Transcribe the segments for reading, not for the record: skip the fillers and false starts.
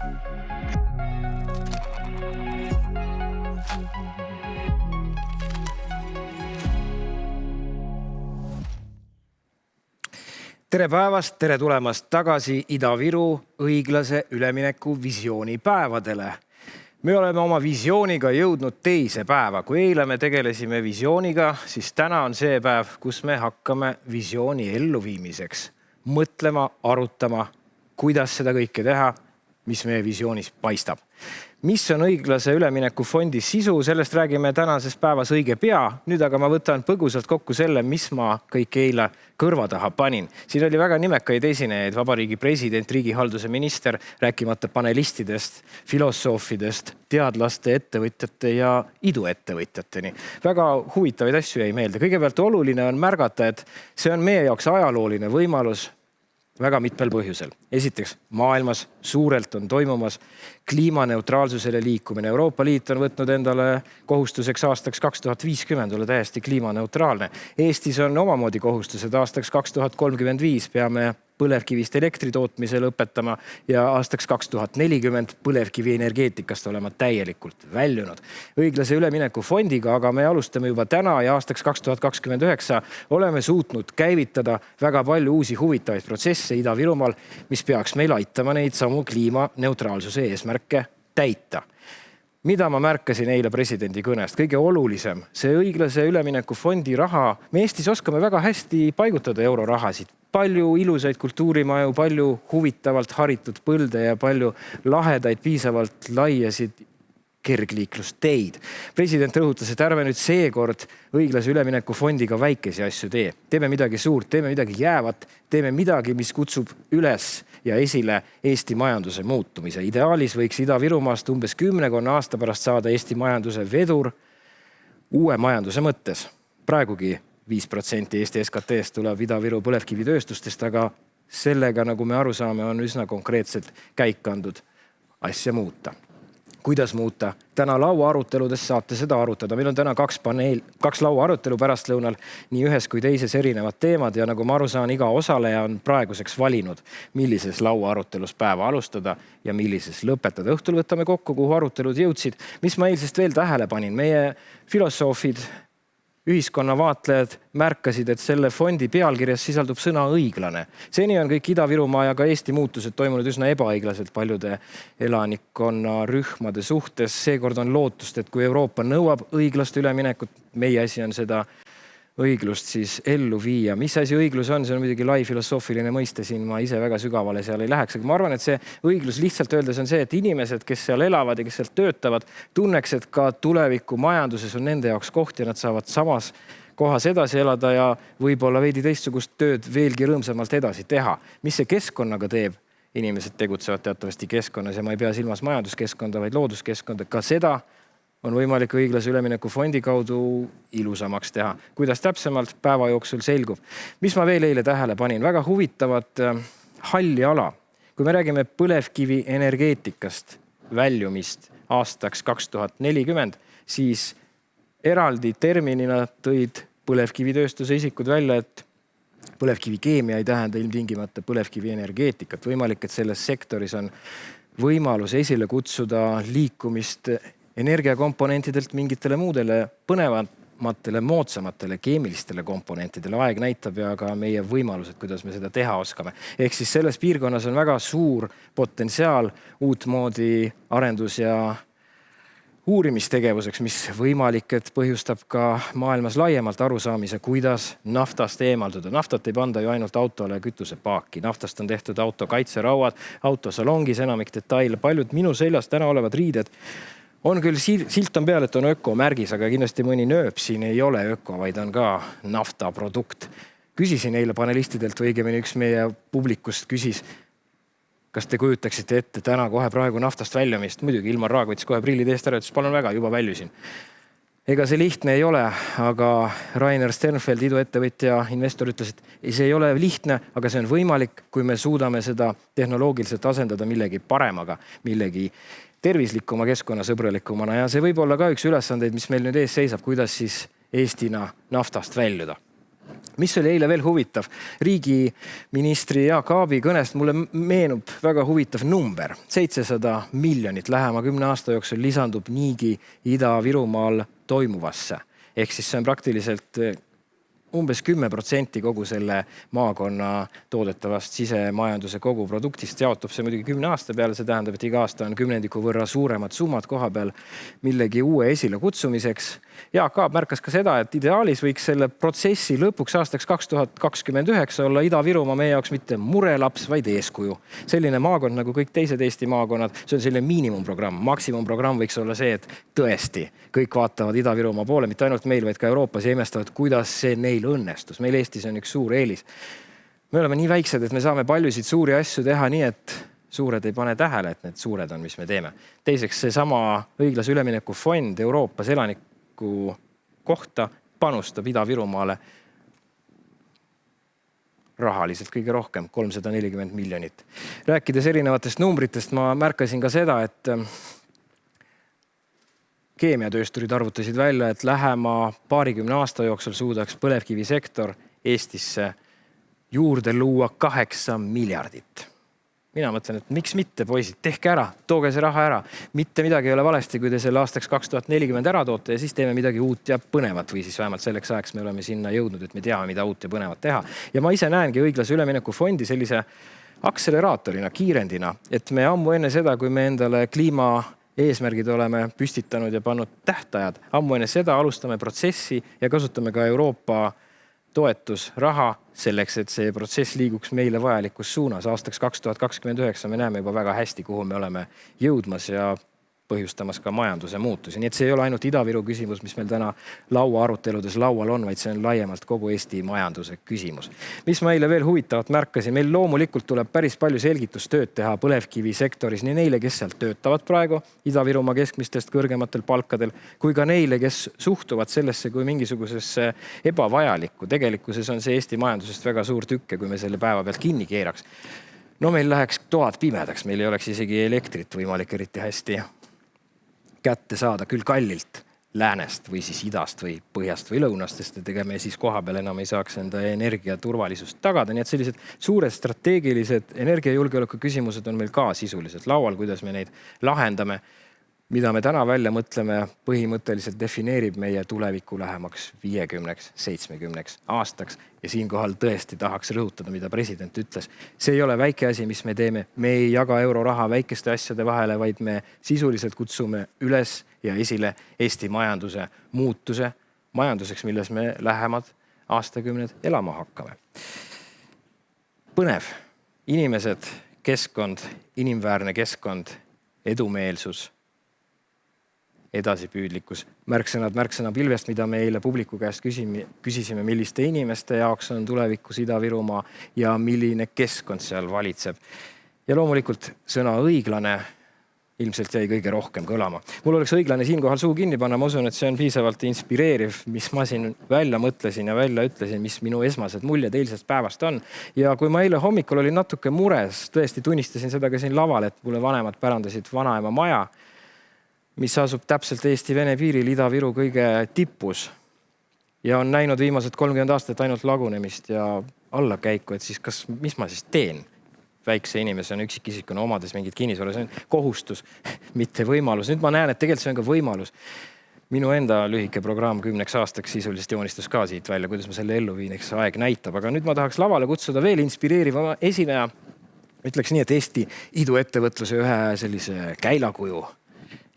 Tere päevast, tere tulemast tagasi Ida-Viru õiglase ülemineku visioonipäevadele. Me oleme oma visiooniga jõudnud teise päeva. Kui eile me tegelesime visiooniga, siis täna on see päev, kus me hakkame visiooni elluviimiseks mõtlema, arutama, kuidas seda kõike teha, mis meie visioonis paistab. Mis on õiglase ülemineku fondi sisu, sellest räägime tänases päevas õige pea. Nüüd aga ma võtan põgusalt kokku selle, mis ma kõik eile kõrva taha panin. Siin oli väga nimekaid esinejaid, vabariigi president, riigihalduse minister, rääkimata panelistidest, filosoofidest, teadlaste, ettevõtjate ja iduettevõtjateni. Väga huvitavaid asju jäi meelde. Kõigepealt oluline on märgata, et see on meie jaoks ajalooline võimalus väga mitmel põhjusel. Esiteks, maailmas suurelt on toimumas kliimaneutraalsusele liikumine. Euroopa Liit on võtnud endale kohustuseks aastaks 2050 olla täiesti kliimaneutraalne. Eestis on omamoodi kohustused aastaks 2035 peame põlevkivist elektri tootmise lõpetama ja aastaks 2040 põlevkivi energeetikast olema täielikult väljunud. Õiglase ülemineku fondiga aga me alustame juba täna ja aastaks 2029 oleme suutnud käivitada väga palju uusi huvitavaid protsesse Ida-Virumaal, mis peaks meil aitama neid samu kliimaneutraalsuse eesmärke täita. Mida ma märkasin eile presidendi kõnest? Kõige olulisem, see õiglase ülemineku fondi raha. Me Eestis oskame väga hästi paigutada eurorahasid. Palju ilusaid kultuurimaju, palju huvitavalt haritud põlde ja palju lahedaid, piisavalt laiasid kergliiklusteid. President rõhutas, et ärme nüüd seekord õiglase ülemineku fondiga väikesi asju tee. Teeme midagi suurt, teeme midagi jäävat, teeme midagi, mis kutsub üles ja esile Eesti majanduse muutumise. Ideaalis võiks Ida-Virumaast umbes 10 aasta pärast saada Eesti majanduse vedur uue majanduse mõttes. Praegugi 5% Eesti SKT-st tuleb Ida-Viru põlevkivitööstustest, aga sellega, nagu me aru saame, on üsna konkreetselt käik andud asja muuta. Kuidas muuta? Täna laua aruteludes saate seda arutada. Meil on täna kaks laua arutelu pärastlõunal, nii ühes kui teises erinevad teemad ja nagu ma aru saan, iga osaleja on praeguseks valinud, millises laua arutelus päeva alustada ja millises lõpetada. Õhtul võtame kokku, kuhu arutelud jõudsid. Mis ma eilsest veel tähele panin? Meie filosoofid, ühiskonna vaatlejad märkasid, et selle fondi pealkirjas sisaldub sõna õiglane. Seni on kõik Ida-Virumaa ja ka Eesti muutused toimunud üsna ebaõiglaselt paljude elanikkonna rühmade suhtes. Seekord on lootust, et kui Euroopa nõuab õiglast üleminekut, meie asi on seda õiglust siis ellu viia. Mis asi õiglus on? See on muidugi lai filosoofiline mõiste, siin ma ise väga sügavale seal ei läheks. Aga ma arvan, et see õiglus lihtsalt öeldes on see, et inimesed, kes seal elavad ja kes seal töötavad, tunneks, et ka tuleviku majanduses on nende jaoks koht ja nad saavad samas kohas edasi elada ja võib-olla veidi teistsugust tööd veelgi rõõmsamalt edasi teha. Mis see keskkonnaga teeb? Inimesed tegutsevad teatavasti keskkonnas ja ma ei pea silmas majanduskeskkonda, vaid looduskeskkonda. Ka seda on võimalik õiglase ülemineku fondi kaudu ilusamaks teha. Kuidas täpsemalt päeva jooksul selgub? Mis ma veel eile tähele panin? Väga huvitavat halli ala. Kui me räägime põlevkivi energeetikast väljumist aastaks 2040, siis eraldi terminina tõid põlevkivitööstuse isikud välja, et põlevkivikeemia ei tähenda ilmtingimata põlevkivi energeetikat. Võimalik, et selles sektoris on võimalus esile kutsuda liikumist energiakomponentidelt mingitele muudele põnevamatele, moodsamatele keemilistele komponentidele. Aeg näitab ja ka meie võimalused, kuidas me seda teha oskame. Ehk siis selles piirkonnas on väga suur potentsiaal uutmoodi arendus- ja uurimistegevuseks, mis võimalik, et põhjustab ka maailmas laiemalt arusaamise, kuidas naftast eemalduda. Naftat ei panda ju ainult autole kütusepaaki. Naftast on tehtud auto kaitserauad, autosalongis enamik detaile. Paljud minu seljas täna olevad riided on küll silt on peal, et on ökomärgis, aga kindlasti mõni nööp siin ei ole öko, vaid on ka naftaprodukt. Küsisin eile panelistidelt või õigemini üks meie publikust küsis, kas te kujutaksite ette täna kohe praegu naftast väljumist? Muidugi Ilmar Raag võttis kohe prillid eest ära, ütles, palun väga, juba väljusin. Ega see lihtne ei ole, aga Rainer Sternfeld, iduettevõtja, investor ütles, et see ei ole lihtne, aga see on võimalik, kui me suudame seda tehnoloogiliselt asendada millegi paremaga, millegi tervislikuma, keskkonnasõbralikumana ja see võib olla ka üks ülesandeid, mis meil nüüd ees seisab, kuidas siis Eestina naftast väljuda. Mis oli eile veel huvitav? Riigiministri Jaak Aabi kõnest mulle meenub väga huvitav number. 700 miljonit lähema 10 aasta jooksul lisandub niigi Ida-Virumaal toimuvasse. Ehk siis see on praktiliselt umbes 10% kogu selle maakonna toodetavast sisemajanduse kogu produktist. Jaotub see muidugi 10 aasta peale, see tähendab, et iga aasta on 10% võrra suuremad summad koha peal millegi uue esile kutsumiseks. Jaak Aab märkas ka seda, et ideaalis võiks selle protsessi lõpuks aastaks 2029 olla Ida-Virumaa meie jaoks mitte murelaps, vaid eeskuju. Selline maakond nagu kõik teised Eesti maakonnad, see on selline miinimumprogramm. Maksimumprogramm võiks olla see, et tõesti kõik vaatavad Ida-Virumaa poole, mitte ainult meil, vaid ka Euroopas ja imestavad, kuidas see neil õnnestus. Meil Eestis on üks suur eelis. Me oleme nii väiksed, et me saame paljusid suuri asju teha nii, et suured ei pane tähele, et need suured on, mis me teeme. Teiseks, see sama õiglase ülemineku fond Euroopas elaniku kohta panustab Ida-Virumaale rahaliselt kõige rohkem, 340 miljonit. Rääkides erinevatest numbritest, ma märkasin ka seda, et keemiatöösturid arvutasid välja, et lähema paarikümne aasta jooksul suudaks põlevkivisektor Eestisse juurde luua 8 miljardit. Mina mõtlen, et miks mitte, poisid, tehke ära, tooge see raha ära. Mitte midagi ei ole valesti, kui te selle aastaks 2040 ära toote ja siis teeme midagi uut ja põnevat või siis vähemalt selleks ajaks me oleme sinna jõudnud, et me teame, mida uut ja põnevat teha. Ja ma ise näengi õiglase ülemineku fondi sellise akseleraatorina, kiirendina, et me ammu enne seda, kui me endale kliima eesmärgid oleme püstitanud ja pannud tähtajad. Ammu enne seda alustame protsessi ja kasutame ka Euroopa toetusraha selleks, et see protsess liiguks meile vajalikus suunas. Aastaks 2029 me näeme juba väga hästi, kuhu me oleme jõudmas ja põhjustamas ka majanduse muutusi. Nii et see ei ole ainult Ida-Viru küsimus, mis meil täna laua aruteludes laual on, vaid see on laiemalt kogu Eesti majanduse küsimus. Mis meile veel huvitavat märkasin, meil loomulikult tuleb päris palju selgitustööd teha põlevkivisektoris nii neile, kes sealt töötavad praegu Ida-Virumaa keskmistest kõrgematel palkadel, kui ka neile, kes suhtuvad sellesse kui mingisugusesse ebavajalikku. Tegelikkuses on see Eesti majandusest väga suur tükk, kui me selle päeva pealt kinni keeraks. No meil läheks toad pimedaks, meil ei oleks isegi elektrit võimalik eriti hästi kätte saada, küll kallilt läänest või siis idast või põhjast või lõunast, sest et me siis koha peal enam ei saaks enda energiaturvalisust tagada. Nii et sellised suured strateegilised energiajulgeoleku küsimused on meil ka sisuliselt laual, kuidas me neid lahendame. Mida me täna välja mõtleme, põhimõtteliselt defineerib meie tuleviku lähemaks 50-70 aastaks. Ja siinkohal tõesti tahaks rõhutada, mida president ütles. See ei ole väike asi, mis me teeme. Me ei jaga euroraha väikeste asjade vahele, vaid me sisuliselt kutsume üles ja esile Eesti majanduse muutuse majanduseks, milles me lähemad aastakümned elama hakkame. Põnev. Inimesed, keskkond, inimväärne keskkond, edumeelsus, edasipüüdlikkus, märksõna pilvest, mida me eile publiku käest küsisime, milliste inimeste jaoks on tulevikus Ida-Virumaa ja milline keskkond seal valitseb. Ja loomulikult sõna õiglane ilmselt jäi kõige rohkem kõlama. Mul oleks õiglane siinkohal suu kinni panna, ma usun, et see on piisavalt inspireeriv, mis ma siin välja mõtlesin ja välja ütlesin, mis minu esmased muljed eilsest päevast on. Ja kui ma eile hommikul olin natuke mures, tõesti tunnistasin seda ka siin laval, et mulle vanemad pärandasid vanaema maja, mis asub täpselt Eesti-Vene piiril Ida-Viru kõige tippus ja on näinud viimased 30 aastat ainult lagunemist ja allakäiku, et siis mis ma siis teen? Väikse inimese on üksikisikuna omades mingid kinnisvara, see on kohustus, mitte võimalus. Nüüd ma näen, et tegelikult see on ka võimalus. Minu enda lühike programm 10 aastaks sisuliselt joonistus ka siit välja, kuidas ma selle ellu viin, eks aeg näitab. Aga nüüd ma tahaks lavale kutsuda veel inspireeriva esineja. Ütleks nii, et Eesti iduettevõtluse ühe sellise käilakuju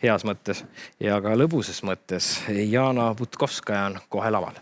heas mõttes ja ka lõbusas mõttes. Jana Butkovskaja on kohe laval.